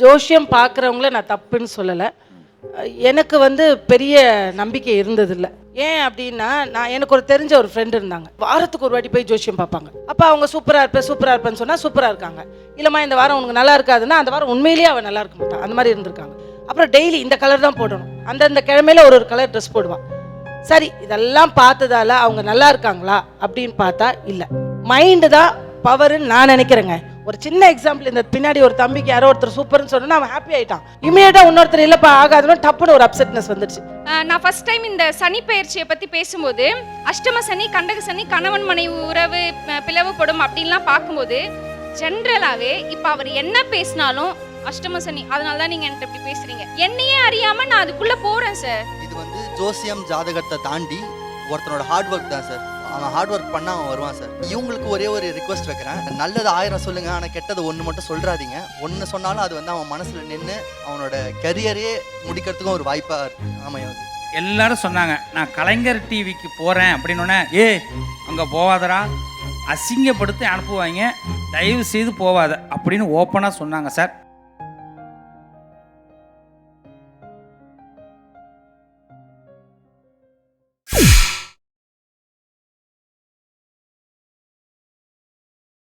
ஜோசியம் பார்க்குறவங்கள நான் தப்புன்னு சொல்லலை. எனக்கு வந்து பெரிய நம்பிக்கை இருந்ததில்லை. ஏன் அப்படின்னா, எனக்கு ஒரு தெரிஞ்ச ஒரு ஃப்ரெண்டு இருந்தாங்க. வாரத்துக்கு ஒரு வாட்டி போய் ஜோசியம் பார்ப்பாங்க. அப்போ அவங்க சூப்பராக இருப்பேன்னு சொன்னால் சூப்பராக இருக்காங்க. இல்லைம்மா இந்த வாரம் உனக்கு நல்லா இருக்காதுன்னா அந்த வாரம் உண்மையிலேயே அவன் நல்லா இருக்க மாட்டான். அந்த மாதிரி இருந்திருக்காங்க. அப்புறம் டெய்லி இந்த கலர் தான் போடணும், அந்தந்த கிழமையில ஒரு கலர் ட்ரெஸ் போடுவான். சரி, இதெல்லாம் பார்த்ததால அவங்க நல்லா இருக்காங்களா அப்படின்னு பார்த்தா இல்லை. மைண்டு தான் பவர்ன்னு நான் நினைக்கிறேங்க. ஒரு சின்ன எக்ஸாம்பிள், இந்த பின்னாடி ஒரு தம்பிக்கு யாரோ ஒருத்தர் சூப்பர்னு சொன்னா அவன் ஹாப்பி ஆயிட்டான். இமீடியட்டா இன்னொருத்தர் இல்லப்பா ஆகாதுன்னு டப்புன்னு ஒரு அப்செட்னஸ் வந்துடுச்சு. நான் ஃபர்ஸ்ட் டைம் இந்த சனி பெயர்ச்சியை பத்தி பேசும்போது அஷ்டம சனி, கண்டக சனி, கணவன் மனைவி உறவு பிளவுபடும் அப்படின்லாம் பார்க்கும்போது ஜென்ரலாவே இப்ப அவர் என்ன பேசினாலும் அஷ்டம சனி, அதனால தான் நீங்க என்கிட்ட இப்படி பேசுறீங்க. என்னையே அறியாம நான் அதுக்குள்ள போறேன் சார். இது வந்து ஜோசியம் ஜாதகத்தை தாண்டி ஒருத்தனோட ஹார்ட் ஒர்க் தான் சார். அவன் ஹார்ட் ஒர்க் பண்ணா அவன் வருவான் சார். இவங்களுக்கு ஒரே ஒரு ரிக்வஸ்ட் வைக்கிறேன், நல்லது 1000 சொல்லுங்க, ஆனால் கெட்டது ஒன்று மட்டும் சொல்றாதீங்க. ஒன்று சொன்னாலும் அது வந்து அவன் மனசுல நின்று அவனோட கரியரே முடிக்கிறதுக்கும் ஒரு வாய்ப்பா அமையும். எல்லாரும் சொன்னாங்க நான் கலைஞர் டிவிக்கு போறேன் அப்படின்னோடனே, அங்க போவாதரா, அசிங்கப்படுத்தி அனுப்புவாங்க, தயவு செய்து போவாத அப்படின்னு ஓப்பனாக சொன்னாங்க சார்.